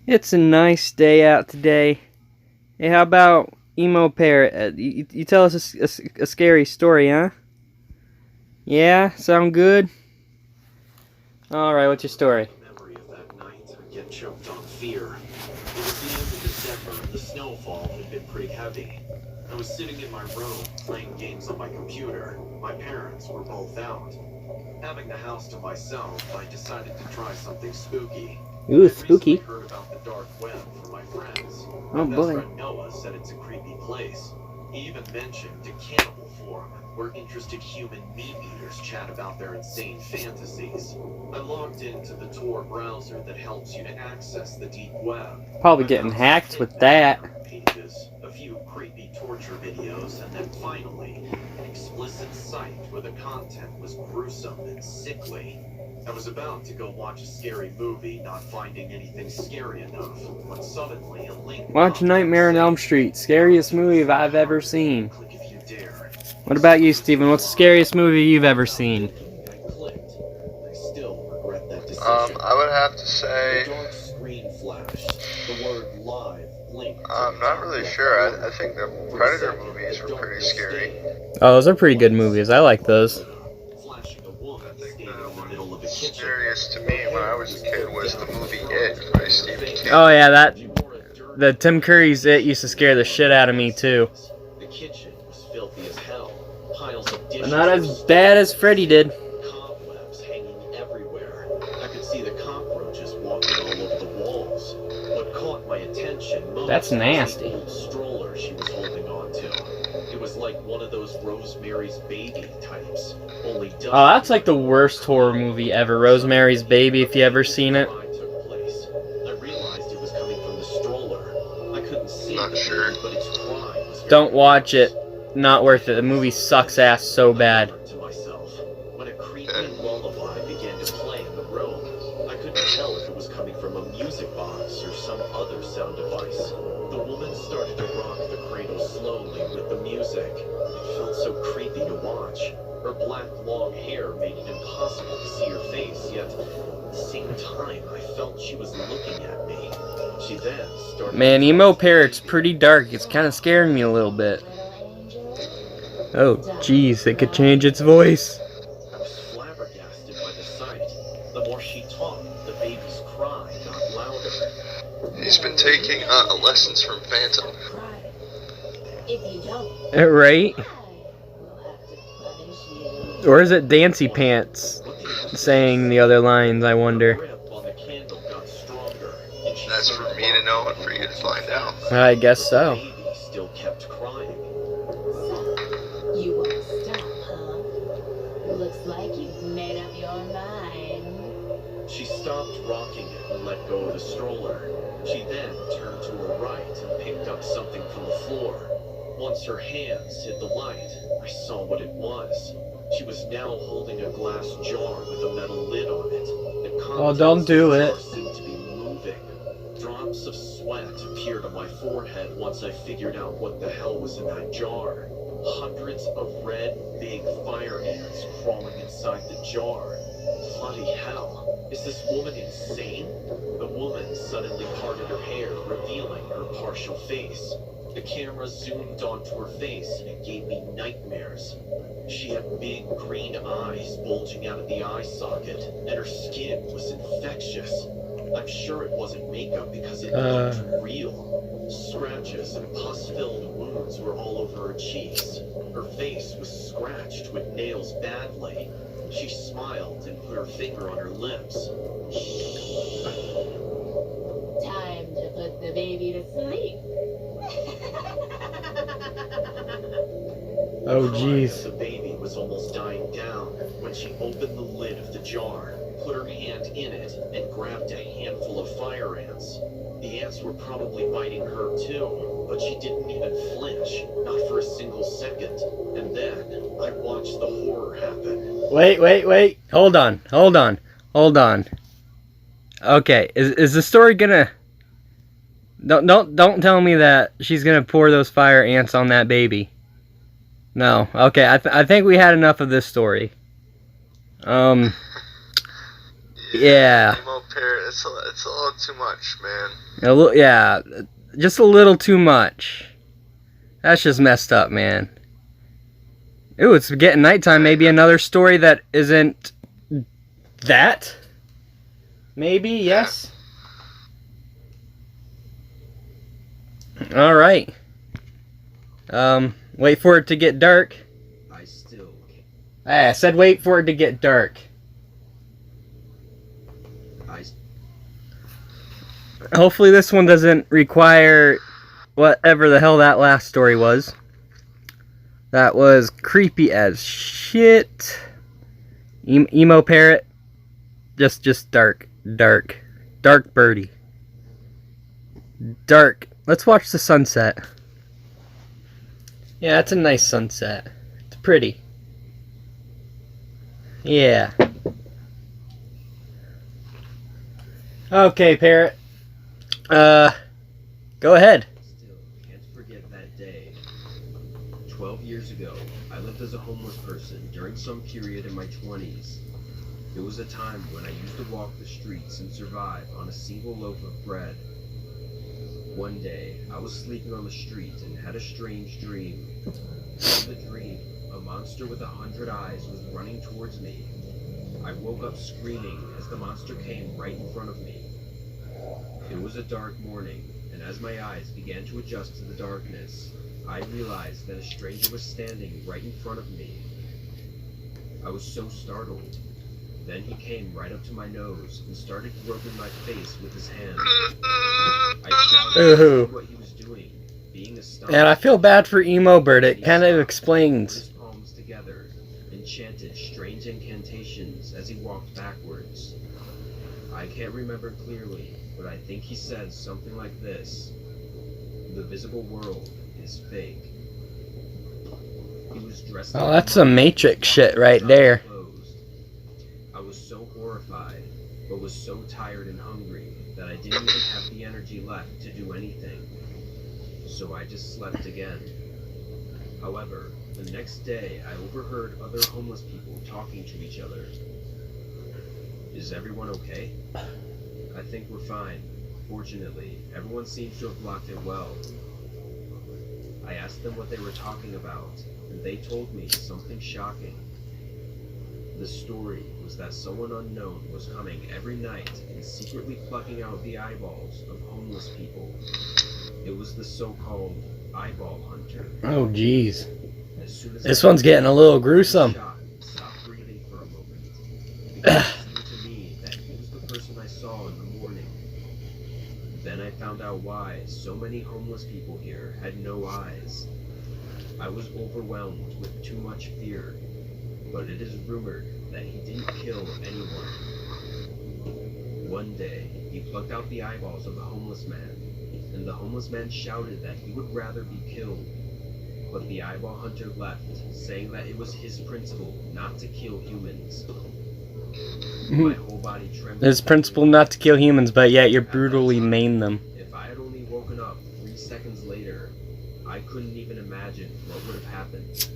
It's a nice day out today. Hey, how about Emo Parrot? You tell us a scary story, huh? Yeah, sound good? Alright, what's your story? Memory of that night, I get choked on fear. It was the end of December, and the snowfall had been pretty heavy. I was sitting in my room, playing games on my computer. My parents were both out. Having the house to myself, I decided to try something spooky. Ooh, I'd recently spooky. heard about the dark web from my friends. My Oh best boy. friend Noah said it's a creepy place. He even mentioned a cannibal forum where interested human meat eaters chat about their insane fantasies. I logged into the Tor browser that helps you to access the deep web. Probably I getting found some hacked hit with that. pages, a few creepy torture videos, and then finally, an explicit site where the content was gruesome and sickly. I was about to go watch a scary movie, not finding anything scary enough, when suddenly a link Watch popped up Nightmare on saying, Elm Street. Scariest movie I've ever seen. click if you dare. What about you, Steven? What's the scariest movie you've ever seen? I clicked. I still regret that decision. I would have to The say, dark screen flashed. The word live blinked. I'm not really sure. I think the Predator movies were pretty scary. Oh, those are pretty good movies. I like those. Flashing a woman I think standing the in the one middle of the kitchen. scariest to me when I was a kid was the movie It by Stephen King. Oh yeah, the Tim Curry's It used to scare the shit out of me too. The kitchen was filthy as hell. Piles of But dishes. not as bad as Freddy did. Cobwebs hanging everywhere. I could see the cockroaches walking all over the walls. What caught my attention most That's nasty. was the old stroller she was holding on to. It was like one of those Rosemary's Baby types. Only Oh, that's like the worst horror movie ever. Rosemary's Baby, if you ever seen it. took place. I realized it was coming from the stroller. I couldn't see Not the sure. baby, but its cry was Don't watch it. Not worth it. The movie sucks ass so bad. to myself. When a creepy lullaby began to play in the room, I couldn't tell if it was coming from a music box or some other sound device. The woman started to rock the cradle slowly with the music. It felt so creepy to watch. Her black long hair made it impossible to see her face, yet at the same time I felt she was looking at me. She then started Man, to Emo talk to Parrot's me. pretty dark. It's kind of scaring me a little bit. Oh, jeez, it could change its voice. I was flabbergasted by the sight. The more she talked, the baby's cry got louder. He's been taking lessons from Phantom. If you don't, Right? we'll have to punish you. Or is it Dancy Pants saying the other lines, I wonder? Grip on the candle got stronger, and she That's for started me to rocking know and for you to find out. I guess so. The baby still kept crying. So, you won't stop, huh? Looks like you've made up your mind. She stopped rocking it and let go of the stroller. She then turned to her right and picked up something from the floor. Once her hands hit the light, I saw what it was. She was now holding a glass jar with a metal lid on it. The Oh, don't do contents it. of the jar seemed to be moving. Drops of sweat appeared on my forehead once I figured out what the hell was in that jar. Hundreds of red, big fire ants crawling inside the jar. Bloody hell. Is this woman insane? The woman suddenly parted her hair, revealing her partial face. The camera zoomed onto her face and it gave me nightmares. She had big green eyes bulging out of the eye socket, and her skin was infectious. I'm sure it wasn't makeup because it looked real. Scratches and pus-filled wounds were all over her cheeks. Her face was scratched with nails badly. She smiled and put her finger on her lips. Time to put the baby to sleep. Oh, The cry jeez. of the baby was almost dying down when she opened the lid of the jar, put her hand in it, and grabbed a handful of fire ants. The ants were probably biting her too, but she didn't even flinch, not for a single second. And then I watched the horror happen. Wait. Hold on. Okay, is the story gonna... Don't tell me that she's gonna pour those fire ants on that baby. No. Okay, I think we had enough of this story. Yeah, Yeah. Emo parrot. It's a little too much, man. Yeah, just a little too much. That's just messed up, man. Ooh, it's getting nighttime. Maybe another story that isn't that? Maybe, yes? Alright. Wait for it to get dark. I said wait for it to get dark. Hopefully this one doesn't require whatever the hell that last story was. That was creepy as shit. Emo parrot. Just dark. Dark birdie. Dark. Let's watch the sunset. Yeah, it's a nice sunset. It's pretty. Yeah. Okay, parrot. Go ahead. Still can't forget that day. 12 years ago, I lived as a homeless person during some period in my 20s. It was a time when I used to walk the streets and survive on a single loaf of bread. One day, I was sleeping on the street and had a strange dream. In the dream, a monster with 100 eyes was running towards me. I woke up screaming as the monster came right in front of me. It was a dark morning, and as my eyes began to adjust to the darkness, I realized that a stranger was standing right in front of me. I was so startled. Then he came right up to my nose and started groping my face with his hand. I shouted to see what he was doing, being astonished. And I feel bad for Emo Bird. It kind of Put his explains. palms together and chanted strange incantations as he walked backwards. I can't remember clearly, but I think he said something like this: "The visible world is fake." He was dressed Oh, like that's a some monk, Matrix walking shit with right his eyes there. closed. I was so horrified, but was so tired and hungry that I didn't even have the energy left to do anything. So I just slept again. However, the next day I overheard other homeless people talking to each other. "Is everyone okay?" "I think we're fine. Fortunately, everyone seems to have blocked it well." I asked them what they were talking about, and they told me something shocking. The story was that someone unknown was coming every night and secretly plucking out the eyeballs of homeless people. It was the so-called eyeball hunter. Oh, jeez. As soon as This I one's getting a little gruesome. shocked and stopped breathing for a moment, because it seemed to me that he was the person I saw in the morning. Then I found out why so many homeless people here had no eyes. I was overwhelmed with too much fear, but it is rumored that he didn't kill anyone. One day, he plucked out the eyeballs of the homeless man, and the homeless man shouted that he would rather be killed. But the eyeball hunter left, saying that it was his principle not to kill humans. My whole body trembled. His principle not to kill humans, but yet you brutally maim them. If I had only woken up 3 seconds later, I couldn't even imagine what would have happened.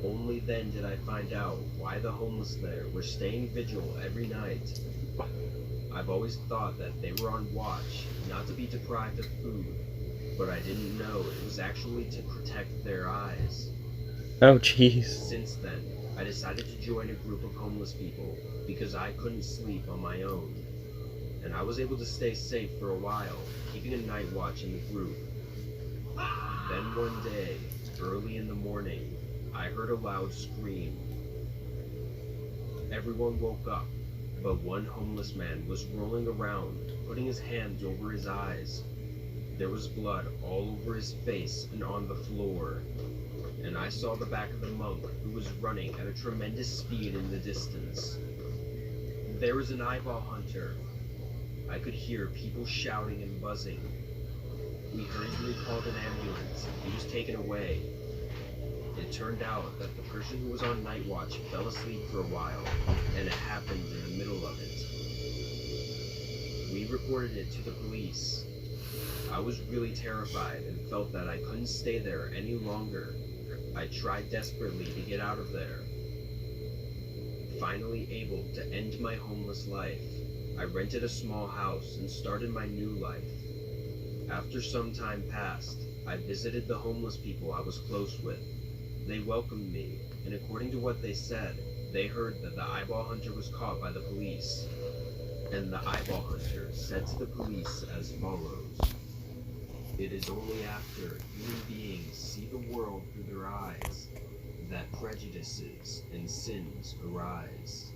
Only then did I find out why the homeless there were staying vigil every night. I've always thought that they were on watch, not to be deprived of food, but I didn't know it was actually to protect their eyes. Oh, jeez. Since then, I decided to join a group of homeless people because I couldn't sleep on my own. And I was able to stay safe for a while, keeping a night watch in the group. Then one day, early in the morning, I heard a loud scream. Everyone woke up, but one homeless man was rolling around, putting his hands over his eyes. There was blood all over his face and on the floor. And I saw the back of the monk, who was running at a tremendous speed in the distance. There was an eyeball hunter. I could hear people shouting and buzzing. We hurriedly called an ambulance. He was taken away. It turned out that the person who was on night watch fell asleep for a while, and it happened in the middle of it. We reported it to the police. I was really terrified and felt that I couldn't stay there any longer. I tried desperately to get out of there. Finally able to end my homeless life, I rented a small house and started my new life. After some time passed, I visited the homeless people I was close with. They welcomed me, and according to what they said, they heard that the eyeball hunter was caught by the police. And the eyeball hunter said to the police as follows: "It is only after human beings see the world through their eyes that prejudices and sins arise.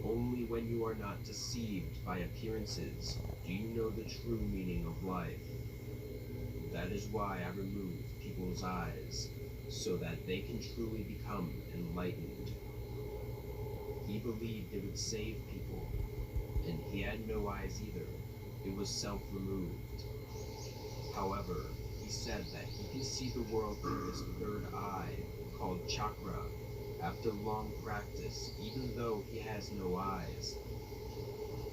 Only when you are not deceived by appearances do you know the true meaning of life. That is why I remove people's eyes, so that they can truly become enlightened." He believed it would save people, and he had no eyes either. It was self-removed. However, he said that he can see the world through his third eye, called chakra, after long practice, even though he has no eyes.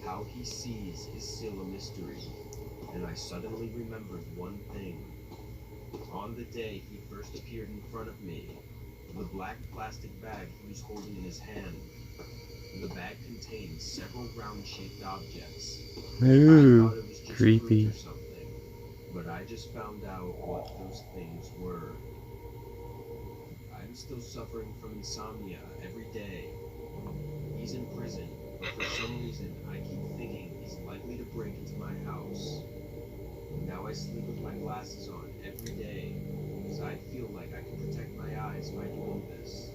How he sees is still a mystery, and I suddenly remembered one thing. On the day he first appeared in front of me, the black plastic bag he was holding in his hand, the bag contained several round-shaped objects. I thought it was just creepy. fruit or something, but I just found out what those things were. I'm still suffering from insomnia every day. He's in prison, but for some reason I keep thinking he's likely to break into my house. Now I sleep with my glasses on every day, because I feel like I can protect my eyes by doing this.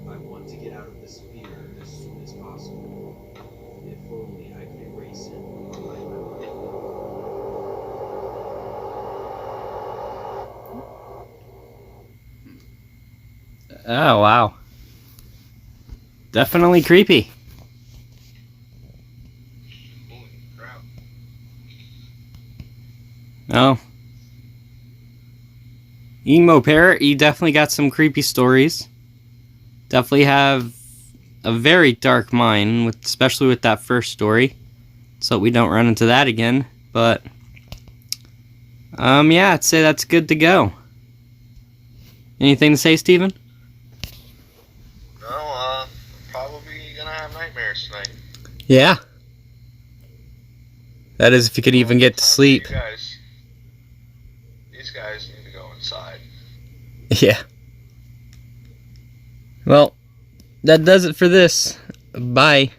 I want to get out of this fear as soon as possible. If only I could erase it from my memory. Oh, wow. Definitely creepy. Holy crap. Oh. Emo Parrot, you definitely got some creepy stories. Definitely have a very dark mind, especially with that first story. So we don't run into that again. But, yeah, I'd say that's good to go. Anything to say, Steven? No, probably gonna have nightmares tonight. Yeah. That is if you could even get to Time for sleep. you guys. These guys need to go inside. Yeah. Well, that does it for this. Bye.